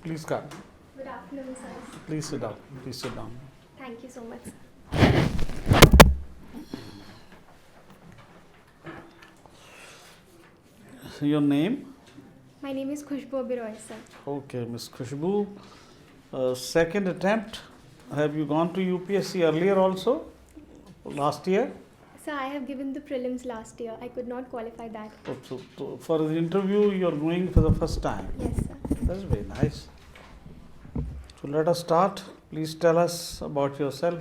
Please come. Good afternoon, sir. Please sit down. Please sit down. Thank you so much. Your name? My name is Khushboo Oberoi, sir. Okay, Miss Khushboo. Second attempt. Have you gone to UPSC earlier also? Last year? Sir, I have given the prelims last year. I could not qualify that. So for the interview, you are going for the first time. Yes, sir. That's very nice. So let us start. Please tell us about yourself.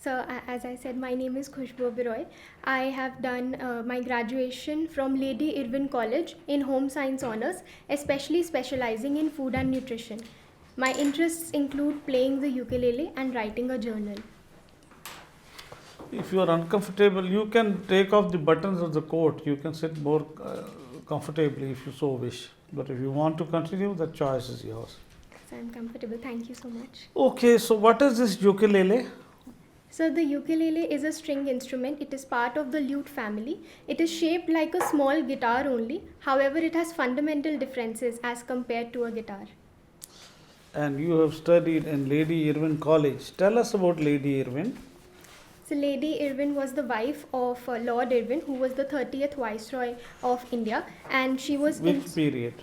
So, as I said, my name is Khushboo Oberoi. I have done my graduation from Lady Irwin College in Home Science Honours, especially specializing in food and nutrition. My interests include playing the ukulele and writing a journal. If you are uncomfortable, you can take off the buttons of the coat. You can sit more comfortably if you so wish. But if you want to continue, the choice is yours. So, I'm comfortable. Thank you so much. Okay, so what is this ukulele? So the ukulele is a string instrument. It is part of the lute family. It is shaped like a small guitar only. However, it has fundamental differences as compared to a guitar. And you have studied in Lady Irwin College. Tell us about Lady Irwin. So Lady Irwin was the wife of Lord Irwin, who was the 30th Viceroy of India, and she was Which period?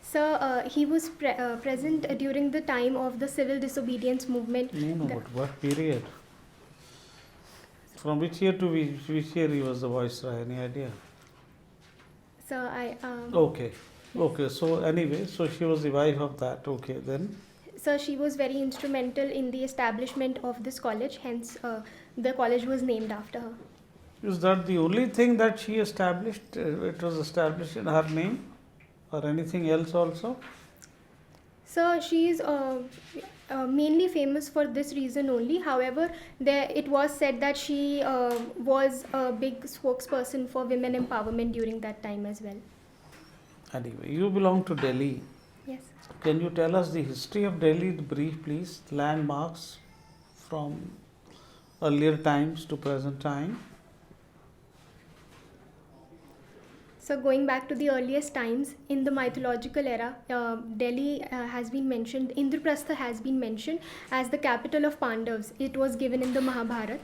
So he was present during the time of the civil disobedience movement. No, but what period? From which year to which year he was the viceroy? Any idea? So I. Okay. Yes. Okay. So anyway, so she was the wife of that. Okay, then. So she was very instrumental in the establishment of this college. Hence, the college was named after her. Is that the only thing that she established? It was established in her name, or anything else also? So she is mainly famous for this reason only. However, it was said that she was a big spokesperson for women empowerment during that time as well. Anyway, you belong to Delhi. Yes. Can you tell us the history of Delhi, the brief, please? Landmarks from earlier times to present time. So going back to the earliest times, in the mythological era, Delhi has been mentioned, Indraprastha has been mentioned as the capital of Pandavas. It was given in the Mahabharata.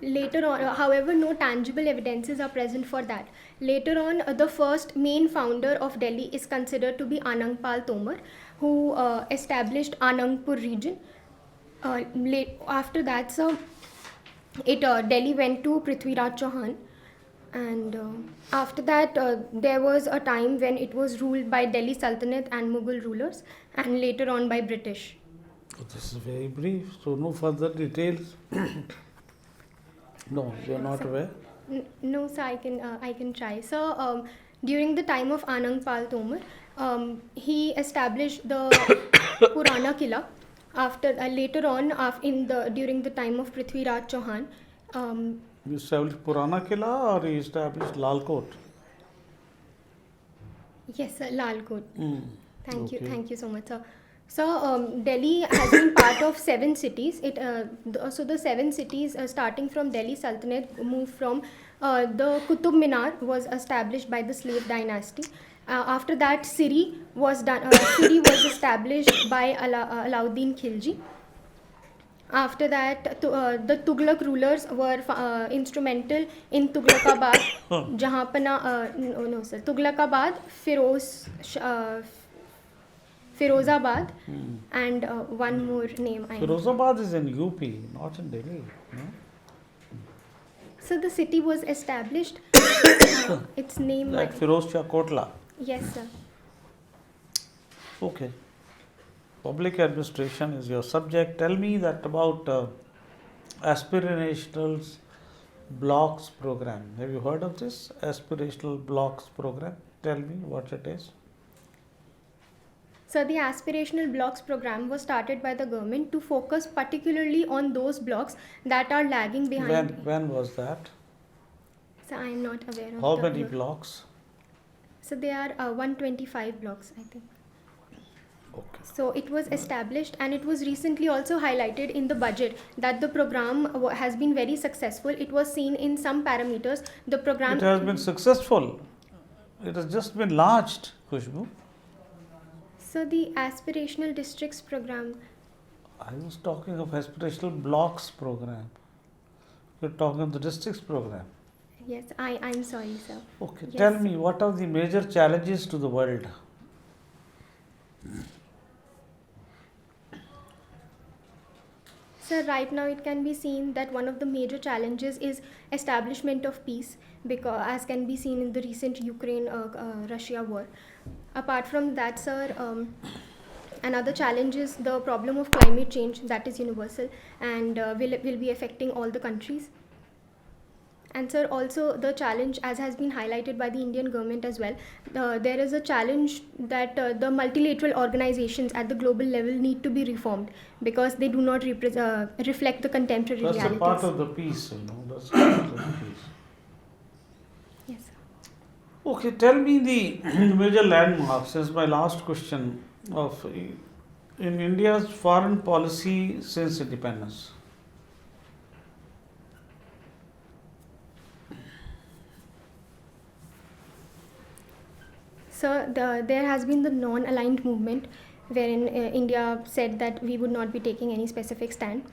Later on, however, no tangible evidences are present for that. Later on, the first main founder of Delhi is considered to be Anangpal Tomar, who established Anangpur region. After that, Delhi went to Prithviraj Chauhan. And after that, there was a time when it was ruled by Delhi Sultanate and Mughal rulers, and later on by British. Oh, this is very brief, so no further details. No, you are not aware. No, sir, I can try. So during the time of Anangpal Tomar, he established the Purana Killa. After later on, during the time of Prithviraj Chauhan. You established Purana Killa or you established Lal Kot? Yes, sir, Lal Kot. Thank Okay. you so much, sir. So Delhi has been part of 7 cities. So the 7 cities, starting from Delhi Sultanate, moved from the Qutub Minar was established by the slave dynasty. After that, Siri was established by Alauddin Khilji. After that, the Tughlaq rulers were instrumental in Tughlaqabad, Tughlaqabad, Firozabad, and one more name. Firozabad is in UP, not in Delhi. No? So the city was established. Its name. Like Firoz Shah Kotla. Yes, sir. Okay. Public administration is your subject. Tell me that about aspirational blocks program. Have you heard of this aspirational blocks program? Tell me what it is. So the aspirational blocks program was started by the government to focus particularly on those blocks that are lagging behind. When was that? So I am not aware of. How many blocks? So there are 125 blocks, I think. Okay. So it was established, and it was recently also highlighted in the budget that the program has been very successful. It was seen in some parameters. The program. It has been successful. It has just been launched, Khushboo. So the aspirational districts program. I was talking of aspirational blocks program. You're talking of the districts program. Yes, I'm sorry, sir. Okay, Yes, tell sir. me, what are the major challenges to the world? So right now it can be seen that one of the major challenges is establishment of peace, because as can be seen in the recent Ukraine-Russia war. Apart from that, sir, another challenge is the problem of climate change, that is universal and will be affecting all the countries. And sir, also the challenge, as has been highlighted by the Indian government as well, there is a challenge that the multilateral organizations at the global level need to be reformed because they do not reflect the contemporary That's a realities. part of the piece, that's part of the piece. Yes, sir. Okay, tell me the major landmarks. Is my last question of in India's foreign policy since independence. So there has been the non-aligned movement wherein India said that we would not be taking any specific stand.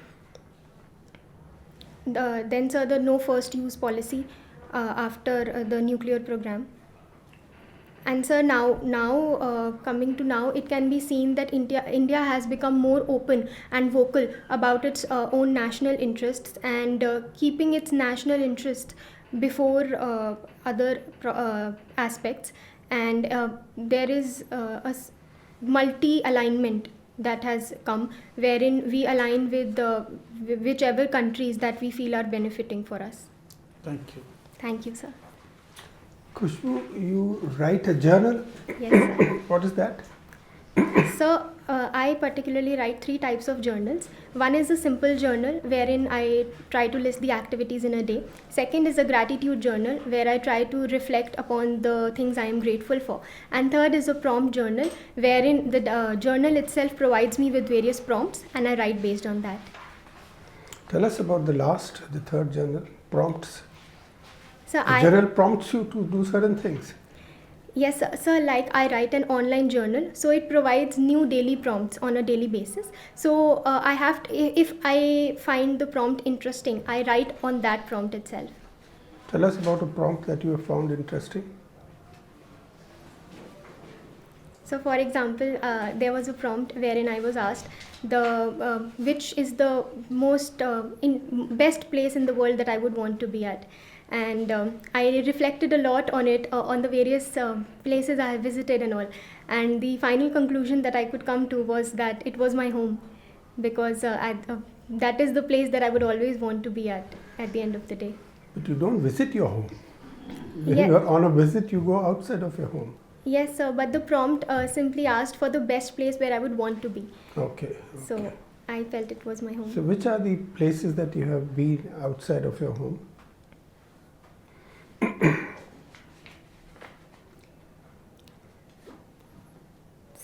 Then sir, the no first use policy after the nuclear program. And sir, now coming to now, it can be seen that India has become more open and vocal about its own national interests and keeping its national interests before other aspects. And there is multi alignment that has come, wherein we align with whichever countries that we feel are benefiting for us. Thank you. Thank you, sir. Khushboo, you write a journal. Yes, sir. What is that? So, I particularly write 3 types of journals. One is a simple journal wherein I try to list the activities in a day. Second is a gratitude journal where I try to reflect upon the things I am grateful for. And third is a prompt journal wherein the journal itself provides me with various prompts and I write based on that. Tell us about the third journal, prompts. So The journal prompts you to do certain things. Yes, sir, like I write an online journal, so it provides new daily prompts on a daily basis. So I have to, if I find the prompt interesting, I write on that prompt itself. Tell us about a prompt that you have found interesting. So for example, there was a prompt wherein I was asked which is the most best place in the world that I would want to be at. And I reflected a lot on it, on the various places I have visited and all. And the final conclusion that I could come to was that it was my home, because that is the place that I would always want to be at the end of the day. But you don't visit your home. When Yeah. you are on a visit, you go outside of your home. Yes, sir, but the prompt simply asked for the best place where I would want to be. Okay. So I felt it was my home. So which are the places that you have been outside of your home?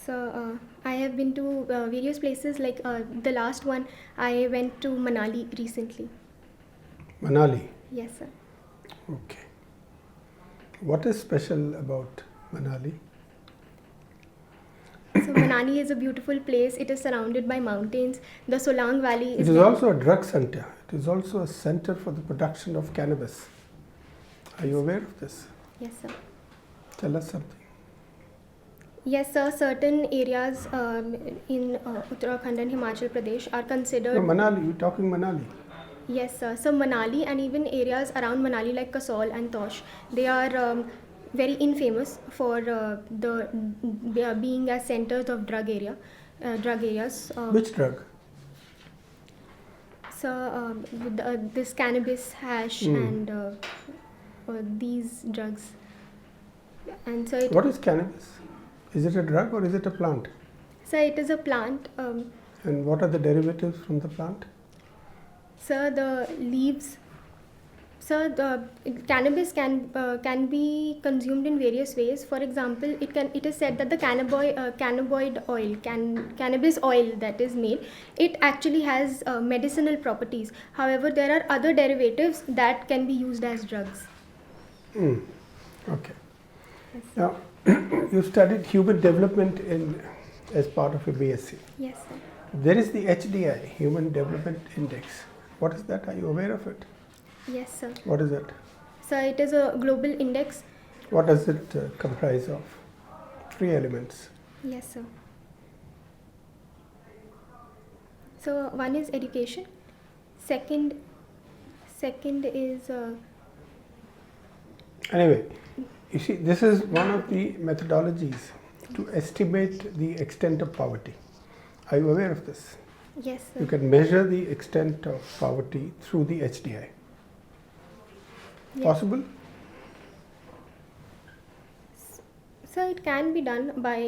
So I have been to various places, like the last one, I went to Manali recently. Manali. Yes, sir. Okay. What is special about Manali? So Manali is a beautiful place. It is surrounded by mountains. The Solang Valley It is is also a drug center. It is also a center for the production of cannabis. Are you aware of this? Yes, sir. Tell us something. Yes, sir. Certain areas in Uttarakhand and Himachal Pradesh are considered. No, Manali. You're talking Manali. Yes, sir. So Manali and even areas around Manali like Kasol and Tosh, they are very infamous for being as centers of drug areas. Which drug? So this cannabis, hash, and these drugs. And so What is cannabis? Is it a drug or is it a plant? So it is a plant. And what are the derivatives from the plant? So the leaves. So the cannabis can be consumed in various ways. For example, it is said that the cannabis oil that is made, it actually has medicinal properties. However, there are other derivatives that can be used as drugs. Okay. Now, you studied human development in as part of your BSc. Yes, sir. There is the HDI, Human Development Index. What is that? Are you aware of it? Yes, sir. What is it? So it is a global index. What does it comprise of? 3 elements. Yes, sir. So one is education. Second is Anyway, you see, this is one of the methodologies to estimate the extent of poverty. Are you aware of this? yes, sir. You can measure the extent of poverty through the HDI. Yes. Possible? So it can be done by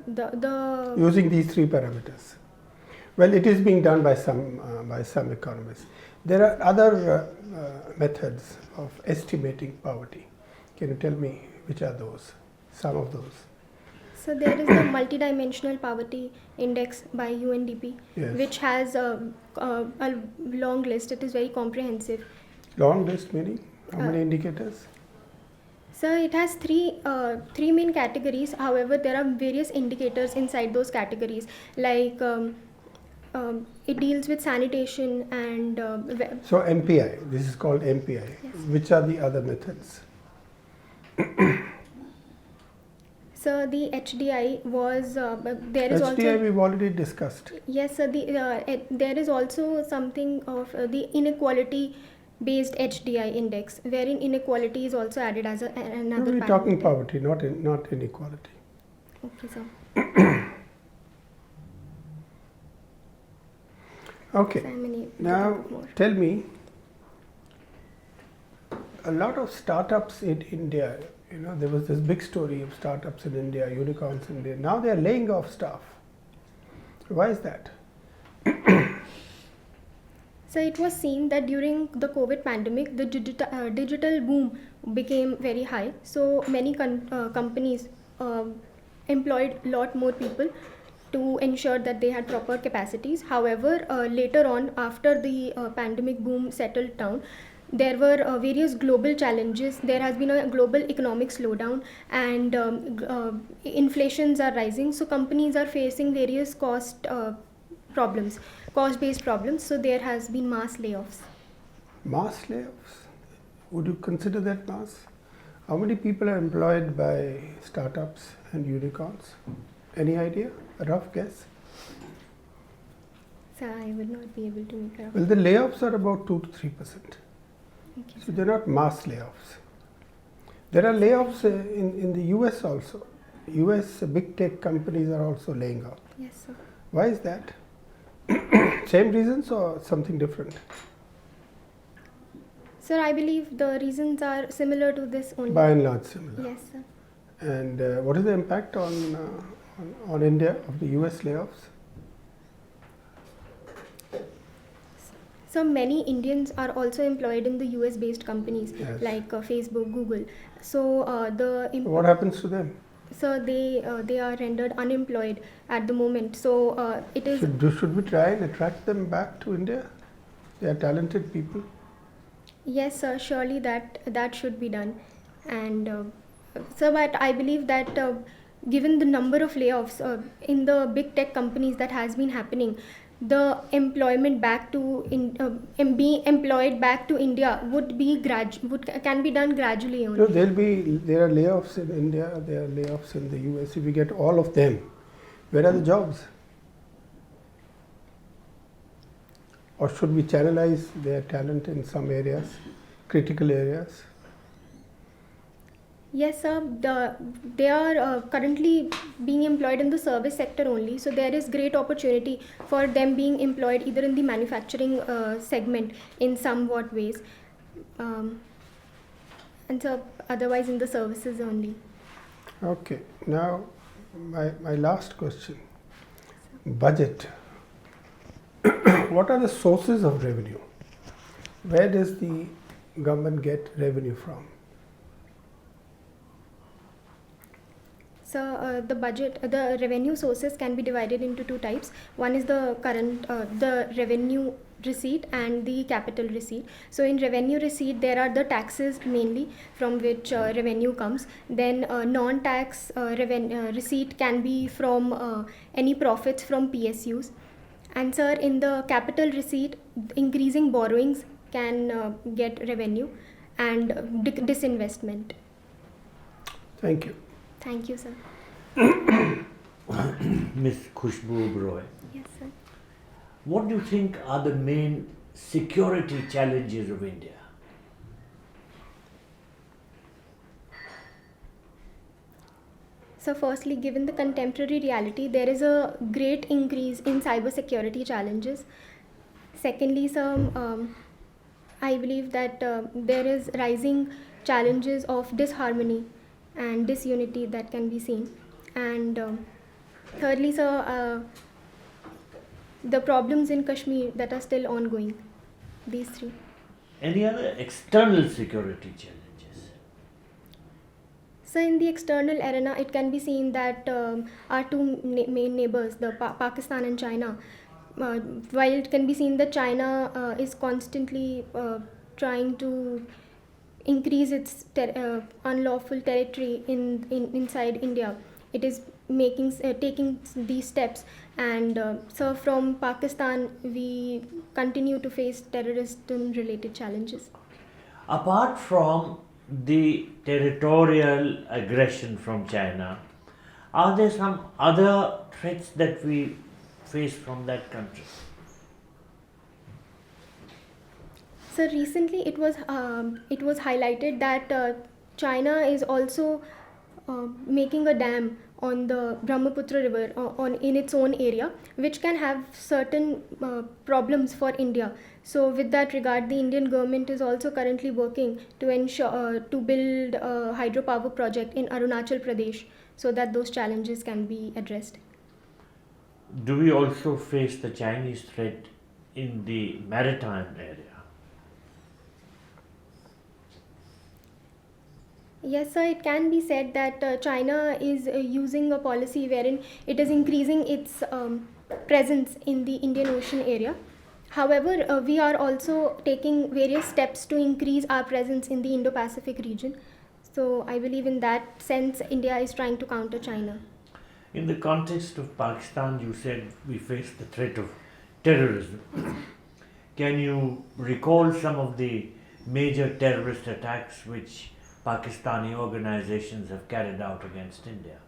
the Using these 3 parameters. Well, it is being done by some economists. There are other methods of estimating poverty. Can you tell me which are those? Some of those. So there is the multidimensional poverty index by UNDP, Yes. which has a long list. It is very comprehensive. Long list meaning how Uh, many indicators? So it has three main categories. However, there are various indicators inside those categories. Like it deals with sanitation and So MPI. This is called MPI. Yes. Which are the other methods? so the HDI was there is HDI also we've already discussed. yes. So there is also something of the inequality based HDI index, wherein inequality is also added as another. We're talking poverty, not inequality. Okay, sir. Okay. So I'm gonna Now talk more. tell me, a lot of startups in India, there was this big story of startups in India, unicorns in India. Now they are laying off staff. Why is that? So it was seen that during the COVID pandemic, the digital boom became very high. So many companies employed a lot more people to ensure that they had proper capacities. However, later on, after the pandemic boom settled down, there were various global challenges. There has been a global economic slowdown, and inflations are rising. So companies are facing various cost-based problems. So there has been mass layoffs. Mass layoffs? Would you consider that mass? How many people are employed by startups and unicorns? Any idea? A rough guess? So I would not be able to make a Well, the layoffs are about 2 to 3%. okay. So they're not mass layoffs. There are layoffs in the US also. US big tech companies are also laying off. Yes, sir. Why is that? Same reasons or something different? Sir, I believe the reasons are similar to this only. By and large similar. Yes, sir. And what is the impact on India of the US layoffs? So many Indians are also employed in the US based companies Yes. like Facebook, Google. So What happens to them? so they are rendered unemployed at the moment. So it is Should we try and attract them back to India? They are talented people. yes, sir. Surely that should be done. And so, but I believe that given the number of layoffs in the big tech companies that has been happening, the employment back to being employed back to India can be done gradually only. No, there are layoffs in India, there are layoffs in the US. If we get all of them, where are the jobs? Or should we channelize their talent in some areas, critical areas? Yes, sir. They are currently being employed in the service sector only. So there is great opportunity for them being employed either in the manufacturing segment in somewhat ways, and so otherwise in the services only. Okay, now my last question. Budget. What are the sources of revenue? Where does the government get revenue from? So the revenue sources can be divided into 2 types. One is the current, the revenue receipt and the capital receipt. So in revenue receipt, there are the taxes mainly from which revenue comes. Then non-tax receipt can be from any profits from PSUs. And sir, in the capital receipt, increasing borrowings can get revenue and disinvestment. Thank you. Thank you, sir. Miss Khushboo Oberoi, Yes, sir. what do you think are the main security challenges of India? So firstly, given the contemporary reality, there is a great increase in cybersecurity challenges. Secondly, I believe that there is rising challenges of disharmony and disunity that can be seen. And thirdly, the problems in Kashmir that are still ongoing. These three. Any other external security challenges? So in the external arena, it can be seen that our two main neighbors, the Pakistan and China, while it can be seen that China is constantly trying to increase its unlawful territory inside India, it is taking these steps, and so from Pakistan we continue to face terrorism-related challenges. Apart from the territorial aggression from China, are there some other threats that we face from that country? So recently it was highlighted that China is also making a dam on the Brahmaputra river in its own area, which can have certain problems for India. So with that regard, the Indian government is also currently working to ensure to build a hydropower project in Arunachal Pradesh so that those challenges can be addressed. Do we also face the Chinese threat in the maritime area? Yes, sir, it can be said that China is using a policy wherein it is increasing its presence in the Indian Ocean area. However, we are also taking various steps to increase our presence in the Indo-Pacific region. So I believe in that sense, India is trying to counter China. In the context of Pakistan, you said we face the threat of terrorism. Can you recall some of the major terrorist attacks which Pakistani organizations have carried out against India?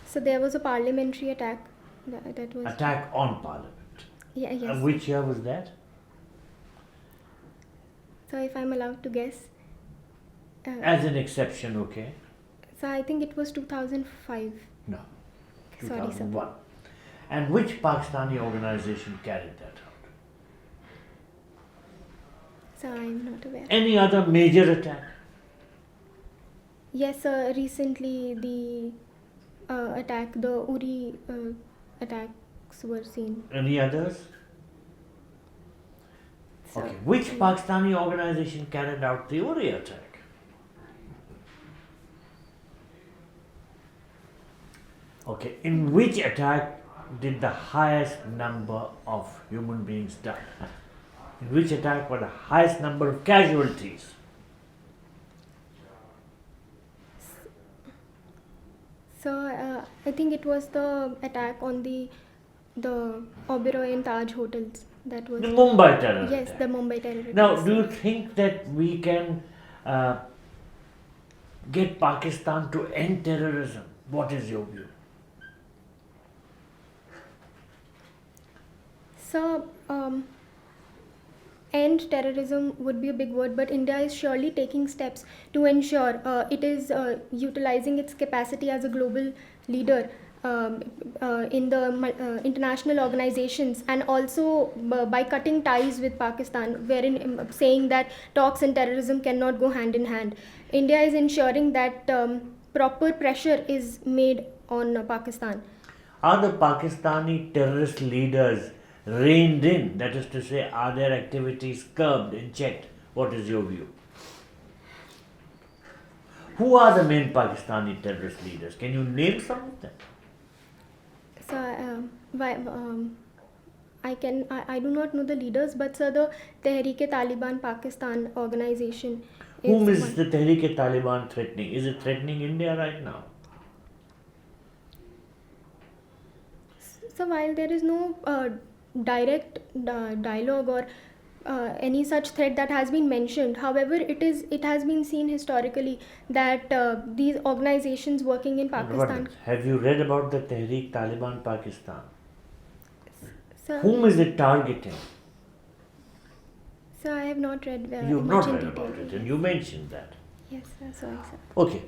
So there was a parliamentary attack that was... Attack on Parliament. Yeah, yes. Which year was that? So if I'm allowed to guess... As an exception, okay? So I think it was 2005. No. Sorry, sir. 2001. And which Pakistani organization carried that out? So I'm not aware. Any other major attack? Yes, sir. Recently the the Uri attacks were seen. Any others? So, Okay. Which Pakistani organization carried out the Uri attack? Okay. In which attack did the highest number of human beings die? In which attack were the highest number of casualties? So I think it was the attack on the Oberoi and Taj hotels. That was The Mumbai terror yes, attack. the Mumbai terror attack. Now, do you think that we can get Pakistan to end terrorism? What is your view? So, end terrorism would be a big word, but India is surely taking steps to ensure it is utilizing its capacity as a global leader in the international organizations, and also by cutting ties with Pakistan, wherein saying that talks and terrorism cannot go hand in hand. India is ensuring that proper pressure is made on Pakistan. Are the Pakistani terrorist leaders reined in? That is to say, are their activities curbed and checked? What is your view? Who are the main Pakistani terrorist leaders? Can you name some of them? So, I do not know the leaders, but sir, the Tehreek-e-Taliban Pakistan organization Whom is one. the Tehreek-e-Taliban threatening? Is it threatening India right now? So while there is no direct dialogue or any such threat that has been mentioned, however, it has been seen historically that these organizations working in Pakistan. Have you read about the Tehreek-Taliban Pakistan? Sir, Whom is it targeting? sir, I have not read You've much not in read detail. about it, and you mentioned that. Yes, sir. Sorry, sir. Okay,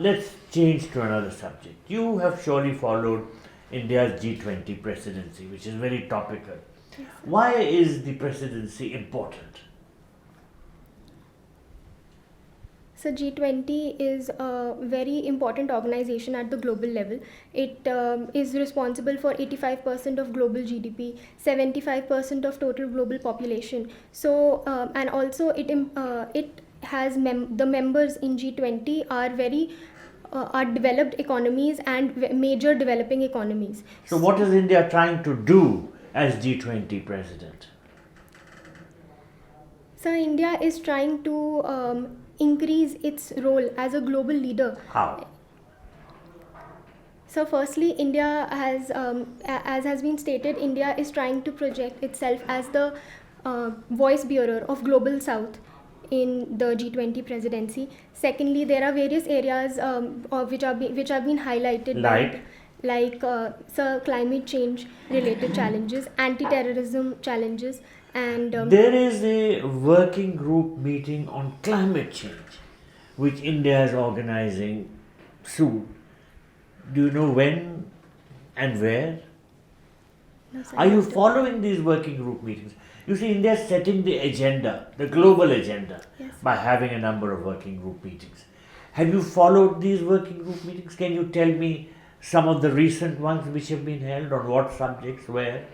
let's change to another subject. You have surely followed India's G20 presidency, which is very topical. Yes, sir. Why is the presidency important? So G20 is a very important organization at the global level. It is responsible for 85% of global GDP, 75% of total global population. So and also it has the members in G20 are very are developed economies and major developing economies. So, what is India trying to do as G20 president? So India is trying to increase its role as a global leader. How? So firstly, India has, as has been stated, India is trying to project itself as the voice bearer of Global South in the G20 presidency. Secondly, there are various areas which are being highlighted, like so climate change related challenges, anti-terrorism challenges, and There is a working group meeting on climate change, which India is organizing soon. Do you know when and where? no, sir, Are you not- following these working group meetings? You see, India is setting the agenda, the global agenda, Yes. by having a number of working group meetings. Have you followed these working group meetings? Can you tell me some of the recent ones which have been held, on what subjects, where?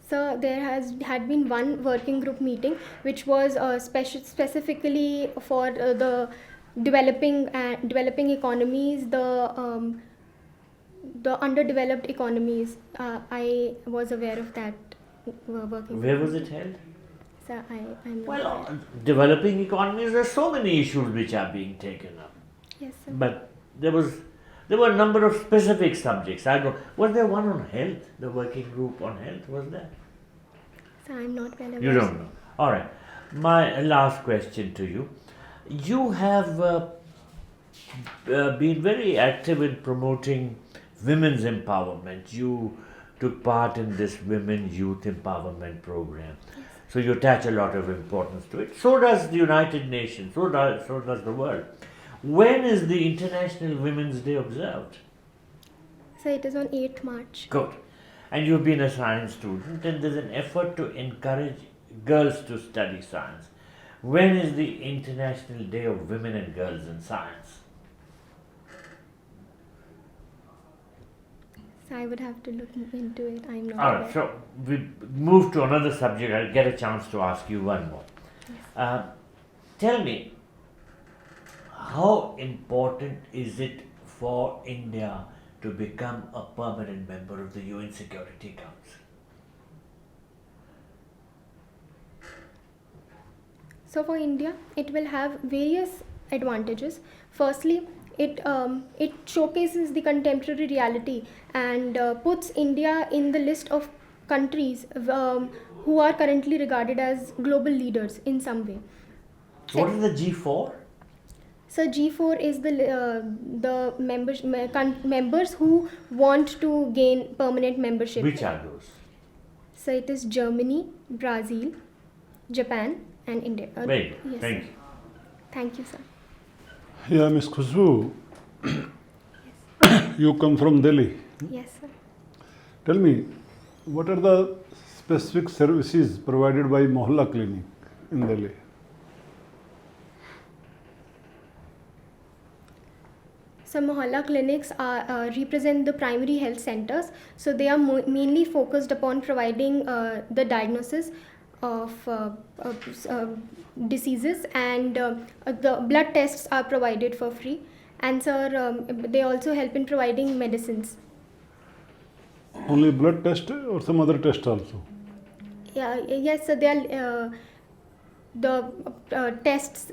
So there had been one working group meeting which was specifically for the developing economies, the underdeveloped economies. I was aware of that working. Where group was it meeting. held? So I'm not Well, aware. developing economies, there are so many issues which are being taken up. Yes, sir. But there were a number of specific subjects. I don't. Was there one on health? The working group on health, was there? So I'm not well aware. You don't know. All right. My last question to you: you have been very active in promoting women's empowerment. You took part in this Women Youth Empowerment Program. So you attach a lot of importance to it. So does the United Nations. So does the world. When is the International Women's Day observed? So it is on 8th March. Good. And you've been a science student, and there's an effort to encourage girls to study science. When is the International Day of Women and Girls in Science? So I would have to look into it. I'm not All aware. right, so we move to another subject. I'll get a chance to ask you one more. Tell me, how important is it for India to become a permanent member of the UN Security Council? So for India, it will have various advantages. Firstly, it showcases the contemporary reality and puts India in the list of countries who are currently regarded as global leaders in some way. So what is the G4? So G4 is the members who want to gain permanent membership. Which are those? So it is Germany, Brazil, Japan, and India. Very good. Yes, Thank sir. you. Thank you, sir. Yeah, Ms. Khushboo, you come from Delhi. Yes, sir. Tell me, what are the specific services provided by Mohalla Clinic in Delhi? So Mohalla clinics represent the primary health centers. So they are mainly focused upon providing the diagnosis of diseases, and the blood tests are provided for free. And sir, they also help in providing medicines. Only blood test or some other test also? Yeah, yes, sir. They are the tests.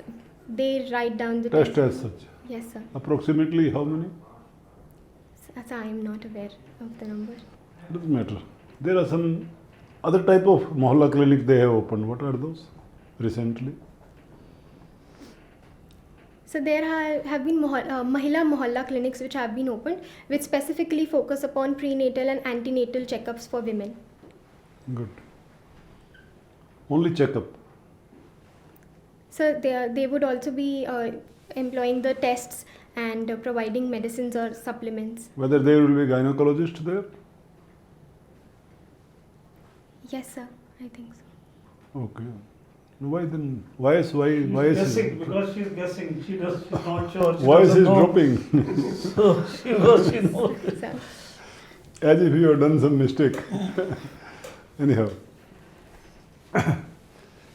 They write down the Test tests. as such. Yes, sir. Approximately how many? So I am not aware of the number. Doesn't matter. There are some other type of Mohalla clinic they have opened. What are those recently? So there have been Mahila Mohalla clinics which have been opened, which specifically focus upon prenatal and antenatal checkups for women. Good. Only checkup. So they would also be employing the tests and providing medicines or supplements. Whether there will be gynecologist there? Yes, sir. I think so. Okay. Why then? Why is Guessing, because she's guessing. She's not sure. She voice doesn't is know. dropping? So she knows. So, As if you have done some mistake. Anyhow.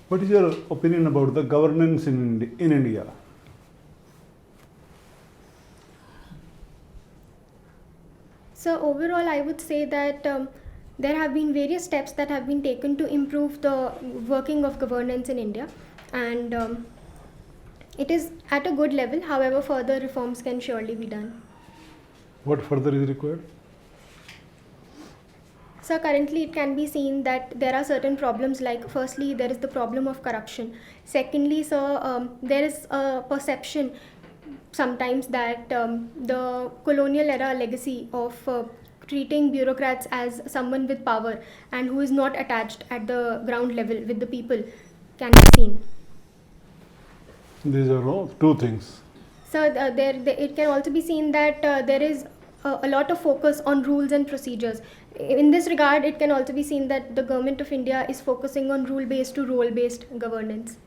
What is your opinion about the governance in India? so overall, I would say that there have been various steps that have been taken to improve the working of governance in India, and it is at a good level. However, further reforms can surely be done. What further is required? So currently it can be seen that there are certain problems, like firstly there is the problem of corruption. Secondly, there is a perception sometimes that the colonial era legacy of treating bureaucrats as someone with power and who is not attached at the ground level with the people can be seen. These are all two things. So it can also be seen that there is a lot of focus on rules and procedures. In this regard, it can also be seen that the government of India is focusing on rule-based to role-based governance.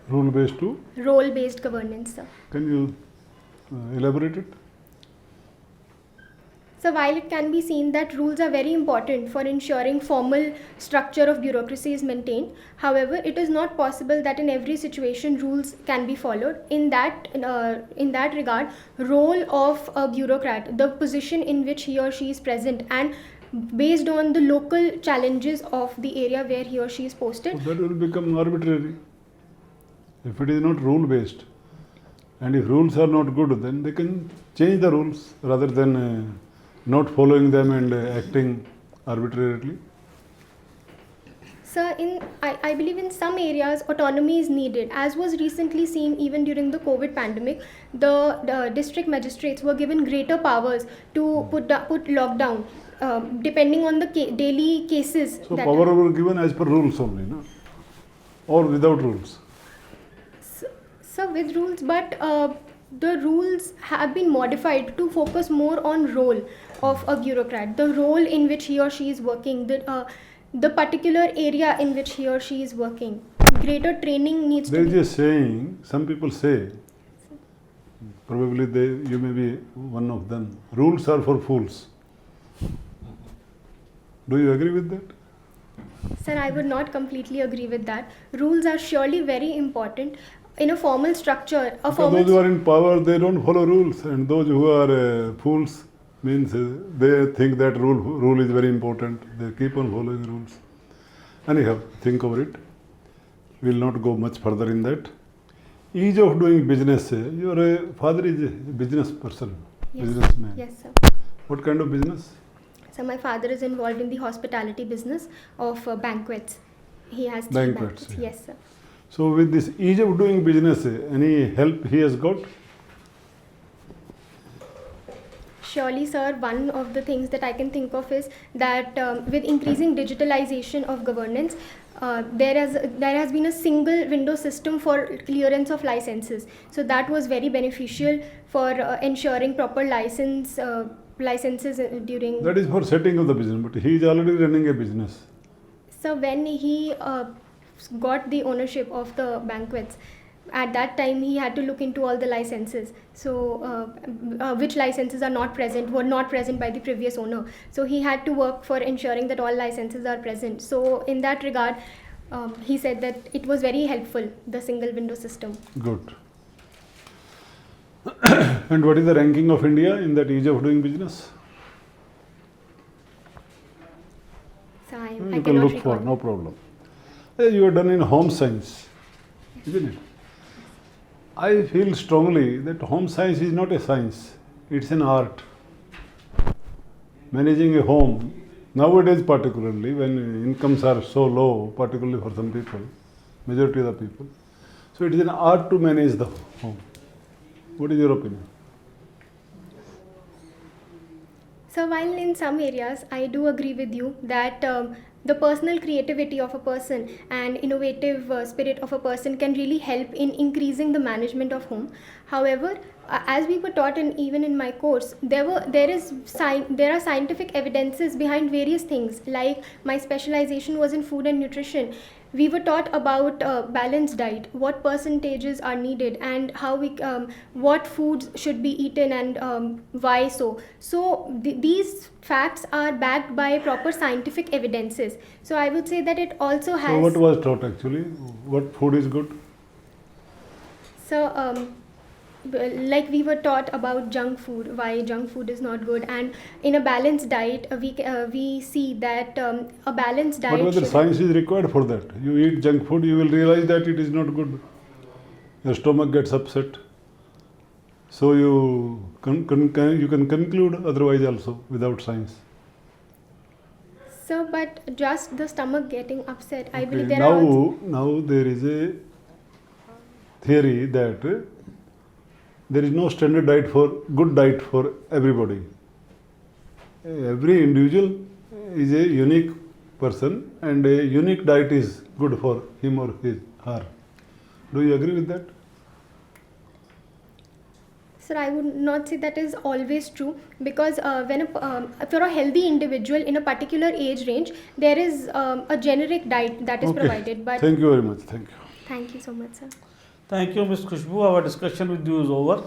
Rule-based too? Role-based governance, sir. Can you elaborate it? So while it can be seen that rules are very important for ensuring formal structure of bureaucracy is maintained, however, it is not possible that in every situation rules can be followed. In that regard, role of a bureaucrat, the position in which he or she is present, and based on the local challenges of the area where he or she is posted. So that will become arbitrary. If it is not rule-based, and if rules are not good, then they can change the rules rather than not following them and acting arbitrarily. So I believe in some areas autonomy is needed, as was recently seen even during the COVID pandemic. The district magistrates were given greater powers to put lockdown depending on the daily cases. So power were given as per rules only, no? Or without rules? So with rules, but the rules have been modified to focus more on role of a bureaucrat, the role in which he or she is working, the particular area in which he or she is working. Greater training needs There to is be. a saying, some people say, probably you may be one of them, rules are for fools. Do you agree with that? Sir, I would not completely agree with that. Rules are surely very important. In a formal structure, Those who are in power, they don't follow rules, and those who are fools means they think that rule is very important. They keep on following rules. Anyhow, think over it. We will not go much further in that. Ease of doing business. Your father is a business person, Yes. businessman. Yes, sir. What kind of business? So my father is involved in the hospitality business of banquets. He has 3 Banquets, banquets. yeah. Yes, sir. So with this ease of doing business, any help he has got? Surely, sir, one of the things that I can think of is that with increasing digitalization of governance, there has been a single window system for clearance of licenses. So that was very beneficial for ensuring proper licenses during. That is for setting up the business, but he is already running a business. So when he got the ownership of the banquets, at that time he had to look into all the licenses. So which licenses were not present by the previous owner. So he had to work for ensuring that all licenses are present. So in that regard, he said that it was very helpful, the single window system. Good. And what is the ranking of India in that ease of doing business? you can cannot look for, recall. no problem. You are done in home science, isn't it? I feel strongly that home science is not a science, it's an art. Managing a home, nowadays particularly when incomes are so low, particularly for some people, majority of the people, so it is an art to manage the home. What is your opinion? So while in some areas I do agree with you that the personal creativity of a person and innovative spirit of a person can really help in increasing the management of home. However, as we were taught in even in my course, there are scientific evidences behind various things. Like my specialization was in food and nutrition. We were taught about balanced diet, what percentages are needed, and how what foods should be eaten and why so. So these facts are backed by proper scientific evidences. So I would say that it also has. So what was taught actually? What food is good? So, like we were taught about junk food, why junk food is not good, and in a balanced diet, we see that a balanced diet. But whether should- science is required for that? You eat junk food, you will realize that it is not good. Your stomach gets upset. So you can conclude otherwise also without science. So, but just the stomach getting upset, I believe Okay, there are. Also, now there is a theory that there is no standard diet for good diet for everybody. Every individual is a unique person and a unique diet is good for him or her. Do you agree with that? Sir, I would not say that is always true, because for a healthy individual in a particular age range, there is a generic diet that is Okay. provided. But Thank you very much. Thank you. thank you so much, sir. Thank you, Ms. Khushboo. Our discussion with you is over.